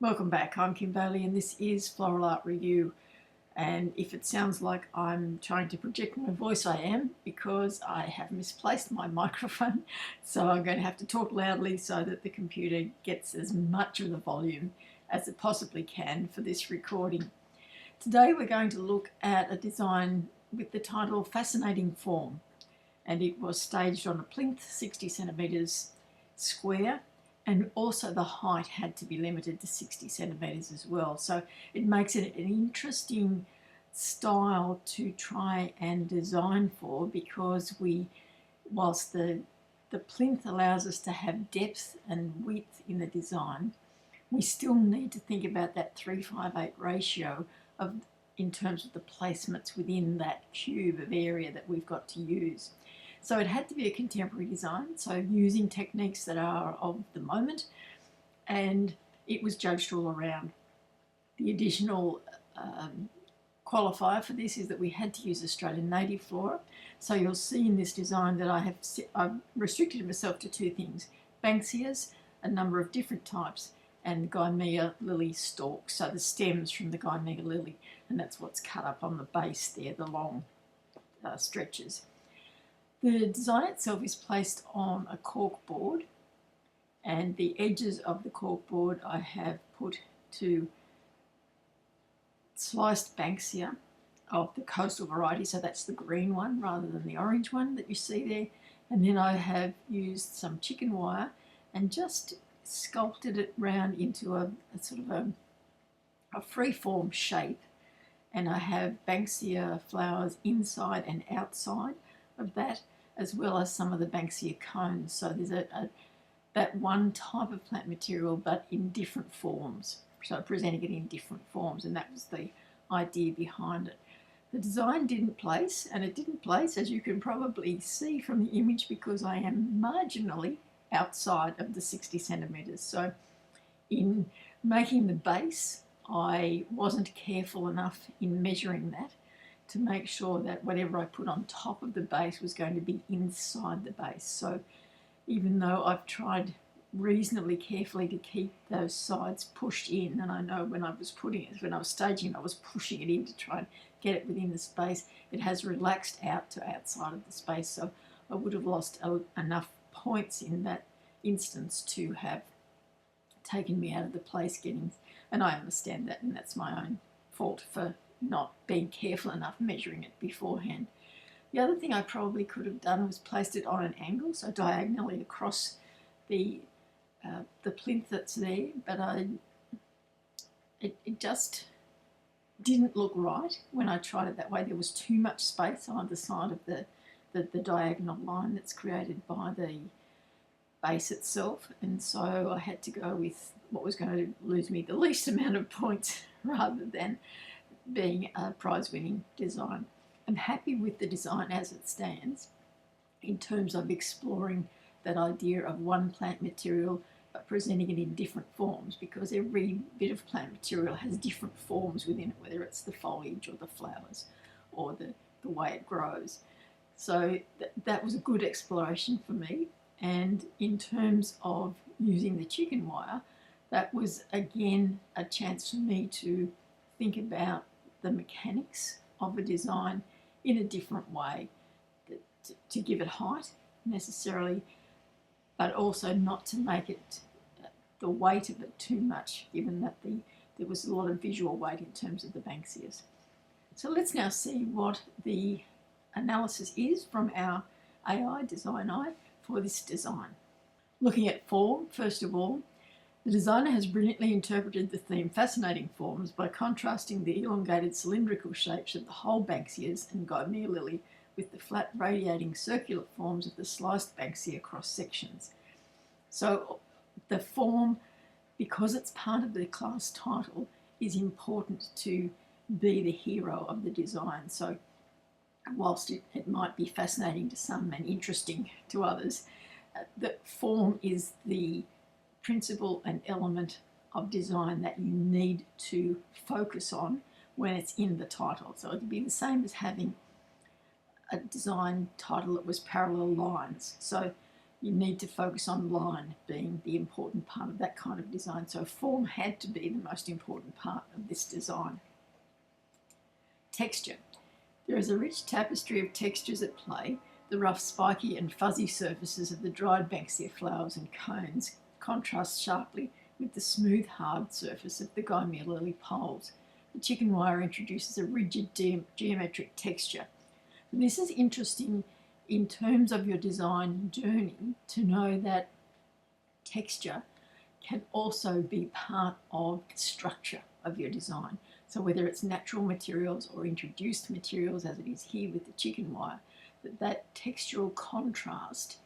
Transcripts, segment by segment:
Welcome back. I'm Kim Bailey and this is Floral Art Review. And if it sounds like I'm trying to project my voice, I am, because I have misplaced my microphone. So I'm going to have to talk loudly so that the computer gets as much of the volume as it possibly can for this recording. Today we're going to look at a design with the title Fascinating Form. And it was staged on a plinth, 60 centimetres square. And also the height had to be limited to 60 centimetres as well. So it makes it an interesting style to try and design for, because whilst the plinth allows us to have depth and width in the design, we still need to think about that 3:5:8 ratio in terms of the placements within that cube of area that we've got to use. So it had to be a contemporary design, so using techniques that are of the moment, and it was judged all around. The additional qualifier for this is that we had to use Australian native flora. So you'll see in this design that I've restricted myself to two things: Banksias, a number of different types, and Gymea Lily stalks, so the stems from the Gymea Lily, and that's what's cut up on the base there, the long stretches. The design itself is placed on a cork board, and the edges of the cork board I have put to sliced Banksia of the coastal variety, so that's the green one rather than the orange one that you see there. And then I have used some chicken wire and just sculpted it round into a sort of a free-form shape, and I have Banksia flowers inside and outside of that, as well as some of the Banksia cones. So there's that one type of plant material but in different forms, so presenting it in different forms, and that was the idea behind it. The design didn't place, and it didn't place, as you can probably see from the image, because I am marginally outside of the 60 centimetres. So in making the base, I wasn't careful enough in measuring that to make sure that whatever I put on top of the base was going to be inside the base. So even though I've tried reasonably carefully to keep those sides pushed in, and I know when I was staging, I was pushing it in to try and get it within the space, it has relaxed out to outside of the space. So I would have lost enough points in that instance to have taken me out of the place getting, and I understand that, and that's my own fault for not being careful enough measuring it beforehand. The other thing I probably could have done was placed it on an angle, so diagonally across the plinth that's there, but it just didn't look right when I tried it that way. There was too much space on either side of the diagonal line that's created by the base itself, and so I had to go with what was going to lose me the least amount of points rather than being a prize-winning design. I'm happy with the design as it stands in terms of exploring that idea of one plant material but presenting it in different forms, because every bit of plant material has different forms within it, whether it's the foliage or the flowers or the way it grows. So that was a good exploration for me. And in terms of using the chicken wire, that was again a chance for me to think about the mechanics of a design in a different way, to give it height necessarily, but also not to make it the weight of it too much, given that there was a lot of visual weight in terms of the Banksias. So let's now see what the analysis is from our AI design eye for this design. Looking at form, first of all, the designer has brilliantly interpreted the theme Fascinating Forms by contrasting the elongated cylindrical shapes of the whole Banksias and Gymea Lily with the flat radiating circular forms of the sliced Banksia cross sections. So the form, because it's part of the class title, is important to be the hero of the design. So whilst it might be fascinating to some and interesting to others, the form is the principle and element of design that you need to focus on when it's in the title. So it'd be the same as having a design title that was parallel lines. So you need to focus on line being the important part of that kind of design. So form had to be the most important part of this design. Texture. There is a rich tapestry of textures at play. The rough, spiky and fuzzy surfaces of the dried Banksia flowers and cones contrast sharply with the smooth, hard surface of the Gymea Lily poles. The chicken wire introduces a rigid geometric texture. And this is interesting in terms of your design journey to know that texture can also be part of the structure of your design. So whether it's natural materials or introduced materials, as it is here with the chicken wire, that textural contrast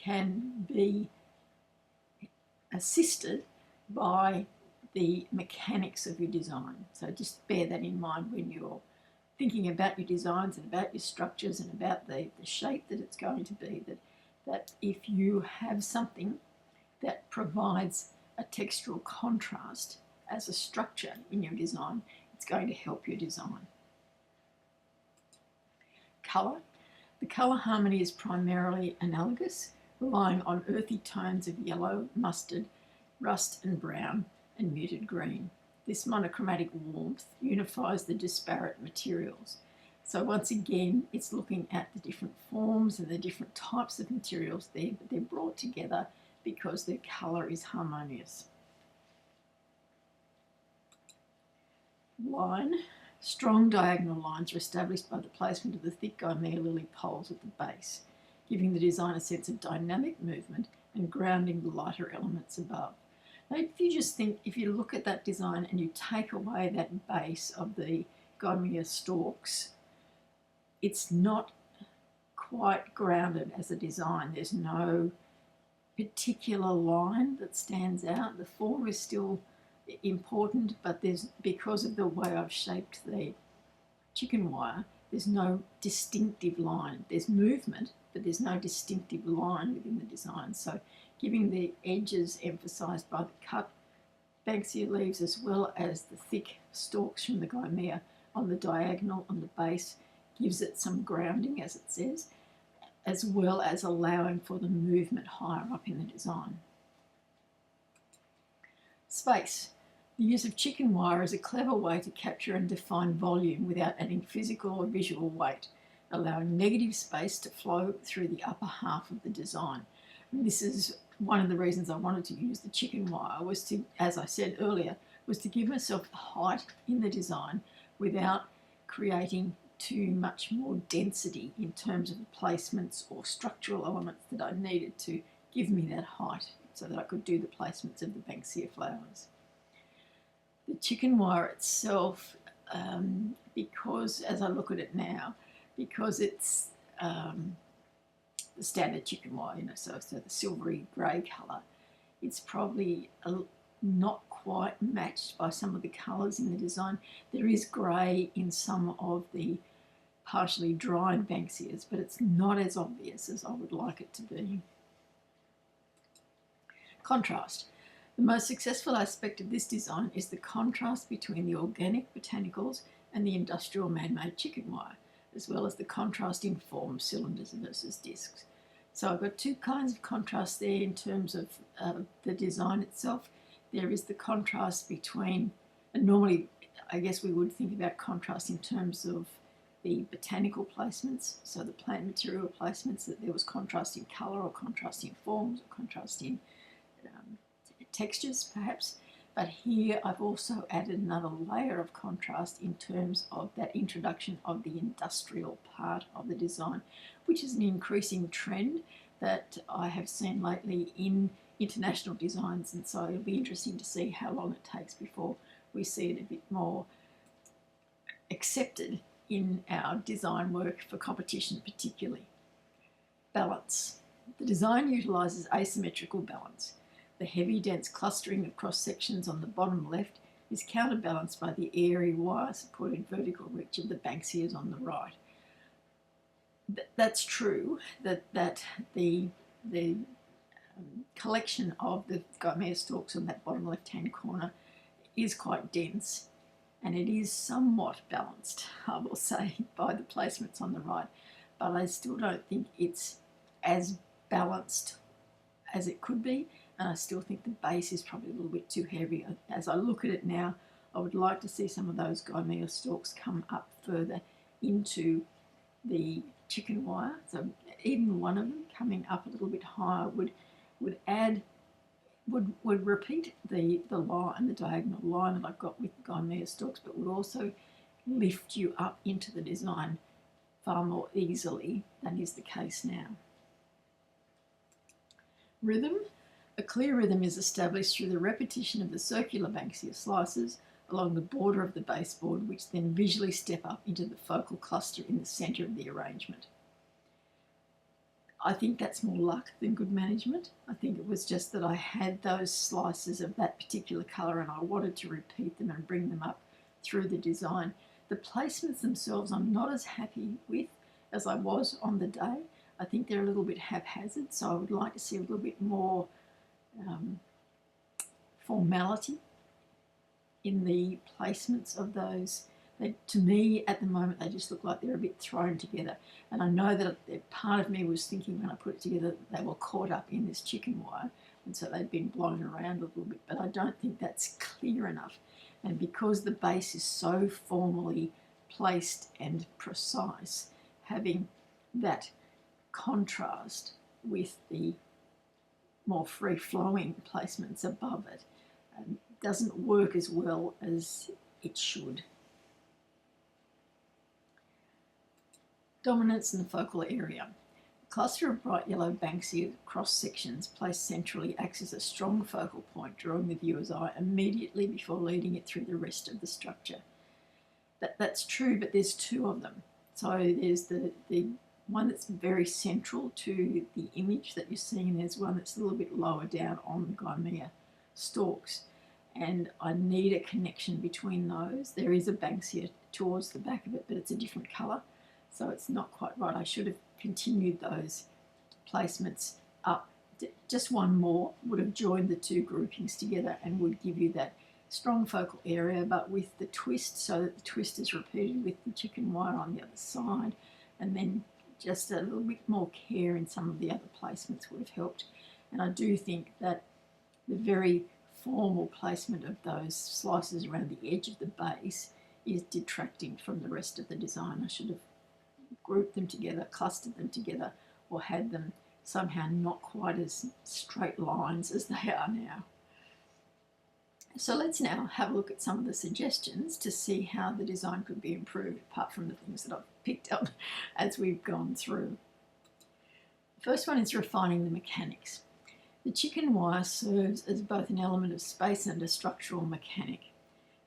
can be assisted by the mechanics of your design. So just bear that in mind when you're thinking about your designs and about your structures and about the shape that it's going to be, that if you have something that provides a textural contrast as a structure in your design, it's going to help your design. Colour. The colour harmony is primarily analogous, relying on earthy tones of yellow, mustard, rust and brown, and muted green. This monochromatic warmth unifies the disparate materials. So once again, it's looking at the different forms and the different types of materials there, but they're brought together because their colour is harmonious. Line. Strong diagonal lines are established by the placement of the thick Gymea Lily poles at the base, giving the design a sense of dynamic movement and grounding the lighter elements above. Now, if you look at that design and you take away that base of the Gymea stalks, it's not quite grounded as a design. There's no particular line that stands out. The form is still important, but because of the way I've shaped the chicken wire, there's no distinctive line. There's movement, but there's no distinctive line within the design. So giving the edges emphasised by the cut Banksia leaves as well as the thick stalks from the Gymea on the diagonal on the base gives it some grounding, as it says, as well as allowing for the movement higher up in the design. Space. The use of chicken wire is a clever way to capture and define volume without adding physical or visual weight, allowing negative space to flow through the upper half of the design. And this is one of the reasons I wanted to use the chicken wire, was to, as I said earlier, was to give myself the height in the design without creating too much more density in terms of the placements or structural elements that I needed to give me that height so that I could do the placements of the Banksia flowers. The chicken wire itself, because as I look at it now, because it's the standard chicken wire, so the silvery grey colour, it's probably not quite matched by some of the colours in the design. There is grey in some of the partially dried Banksias, but it's not as obvious as I would like it to be. Contrast. The most successful aspect of this design is the contrast between the organic botanicals and the industrial man-made chicken wire, as well as the contrast in form, cylinders versus discs. So I've got two kinds of contrast there in terms of the design itself. There is the contrast between, and normally I guess we would think about contrast in terms of the botanical placements, so the plant material placements, that there was contrast in colour or contrast in forms or contrast in textures perhaps, but here I've also added another layer of contrast in terms of that introduction of the industrial part of the design, which is an increasing trend that I have seen lately in international designs, and so it'll be interesting to see how long it takes before we see it a bit more accepted in our design work for competition particularly. Balance. The design utilises asymmetrical balance. The heavy, dense clustering of cross-sections on the bottom left is counterbalanced by the airy wire-supported vertical reach of the Banksias on the right. That's true, that the collection of the Gymea stalks on that bottom left-hand corner is quite dense, and it is somewhat balanced, I will say, by the placements on the right, but I still don't think it's as balanced as it could be, and I still think the base is probably a little bit too heavy. As I look at it now, I would like to see some of those Gymea stalks come up further into the chicken wire. So even one of them coming up a little bit higher would repeat the line, the diagonal line that I've got with Gymea stalks, but would also lift you up into the design far more easily than is the case now. Rhythm. A clear rhythm is established through the repetition of the circular Banksia slices along the border of the baseboard, which then visually step up into the focal cluster in the centre of the arrangement. I think that's more luck than good management. I think it was just that I had those slices of that particular colour and I wanted to repeat them and bring them up through the design. The placements themselves I'm not as happy with as I was on the day. I think they're a little bit haphazard, so I would like to see a little bit more formality in the placements of those. To me, at the moment, they just look like they're a bit thrown together. And I know that part of me was thinking when I put it together that they were caught up in this chicken wire, and so they'd been blown around a little bit, but I don't think that's clear enough. And because the base is so formally placed and precise, having that contrast with the more free-flowing placements above it doesn't work as well as it should. Dominance in the focal area. A cluster of bright yellow Banksia cross sections placed centrally acts as a strong focal point, drawing the viewer's eye immediately before leading it through the rest of the structure. That's true, but there's two of them. So there's the one that's very central to the image that you're seeing, and there's one that's a little bit lower down on the Gymea stalks. And I need a connection between those. There is a Banksia towards the back of it, but it's a different colour, so it's not quite right. I should have continued those placements up. Just one more would have joined the two groupings together and would give you that strong focal area, but with the twist, so that the twist is repeated with the chicken wire on the other side, and then just a little bit more care in some of the other placements would have helped. And I do think that the very formal placement of those slices around the edge of the base is detracting from the rest of the design. I should have grouped them together, clustered them together, or had them somehow not quite as straight lines as they are now. So let's now have a look at some of the suggestions to see how the design could be improved, apart from the things that I've picked up as we've gone through. The first one is refining the mechanics. The chicken wire serves as both an element of space and a structural mechanic.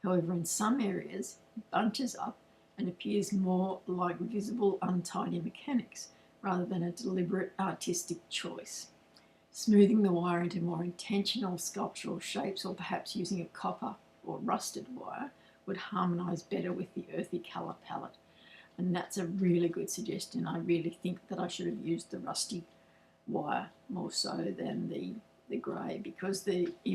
However, in some areas, it bunches up and appears more like visible, untidy mechanics rather than a deliberate artistic choice. Smoothing the wire into more intentional sculptural shapes, or perhaps using a copper or rusted wire, would harmonise better with the earthy colour palette. And that's a really good suggestion. I really think that I should have used the rusty wire more so than the grey, because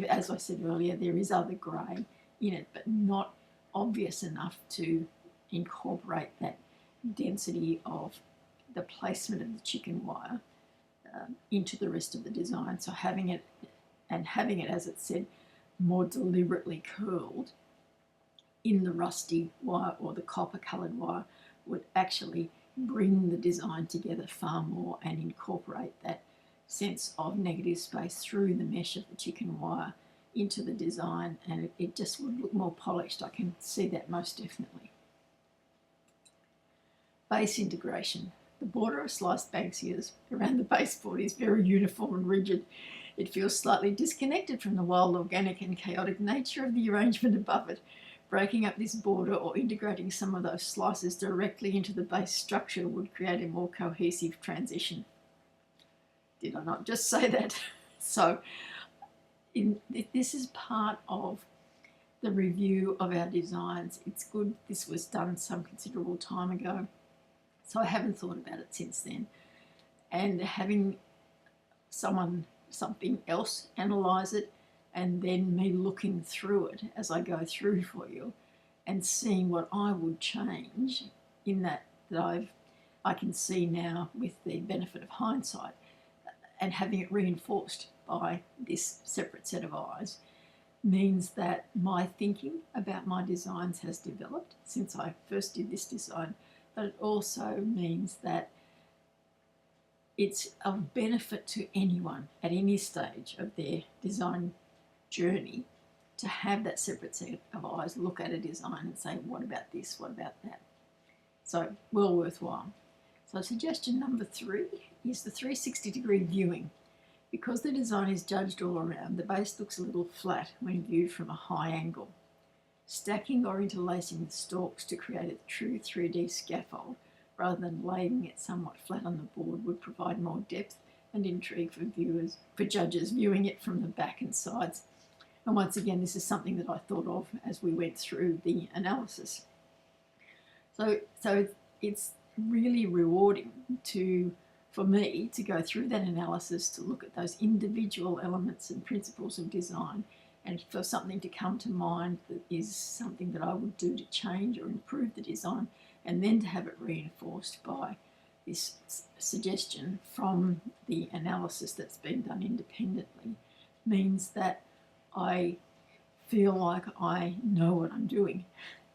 as I said earlier, there is other grey in it, but not obvious enough to incorporate that density of the placement of the chicken wire into the rest of the design. So having it, as it said, more deliberately curled in the rusty wire or the copper coloured wire would actually bring the design together far more and incorporate that sense of negative space through the mesh of the chicken wire into the design, and it just would look more polished. I can see that most definitely. Base integration. The border of sliced Banksias around the baseboard is very uniform and rigid. It feels slightly disconnected from the wild, organic and chaotic nature of the arrangement above it. Breaking up this border or integrating some of those slices directly into the base structure would create a more cohesive transition. Did I not just say that? So this is part of the review of our designs. It's good this was done some considerable time ago, so I haven't thought about it since then. And having something else analyse it, and then me looking through it as I go through for you and seeing what I would change in that I can see now with the benefit of hindsight, and having it reinforced by this separate set of eyes means that my thinking about my designs has developed since I first did this design, but it also means that it's of benefit to anyone at any stage of their design journey to have that separate set of eyes look at a design and say, what about this, what about that? So well worthwhile. So suggestion number 3 is the 360-degree viewing. Because the design is judged all around, the base looks a little flat when viewed from a high angle. Stacking or interlacing the stalks to create a true 3D scaffold rather than laying it somewhat flat on the board would provide more depth and intrigue for judges viewing it from the back and sides. And once again, this is something that I thought of as we went through the analysis. So it's really rewarding for me to go through that analysis, to look at those individual elements and principles of design, and for something to come to mind that is something that I would do to change or improve the design, and then to have it reinforced by this suggestion from the analysis that's been done independently, means that I feel like I know what I'm doing.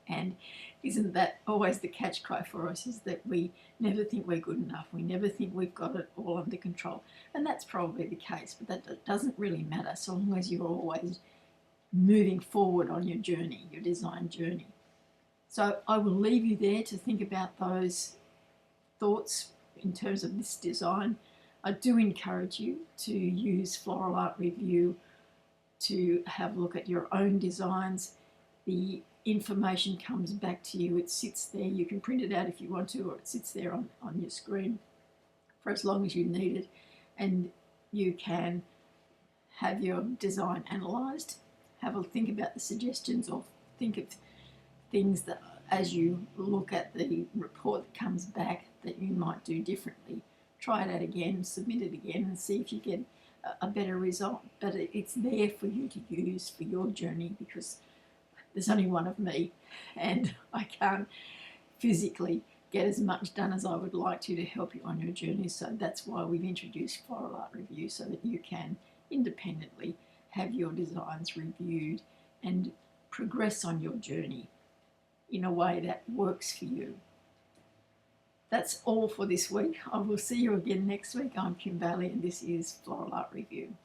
And isn't that always the catch cry for us, is that we never think we're good enough, we never think we've got it all under control. And that's probably the case, but that doesn't really matter so long as you're always moving forward on your journey, your design journey. So I will leave you there to think about those thoughts in terms of this design. I do encourage you to use Floral Art Review to have a look at your own designs. The information comes back to you, it sits there, you can print it out if you want to, or it sits there on your screen for as long as you need it, and you can have your design analysed, have a think about the suggestions, or think of things that as you look at the report that comes back that you might do differently. Try it out again, submit it again, and see if you get a better result. But it's there for you to use for your journey, because there's only one of me and I can't physically get as much done as I would like to help you on your journey. So that's why we've introduced Floral Art Review, so that you can independently have your designs reviewed and progress on your journey in a way that works for you. That's all for this week. I will see you again next week. I'm Kim Bailey and this is Floral Art Review.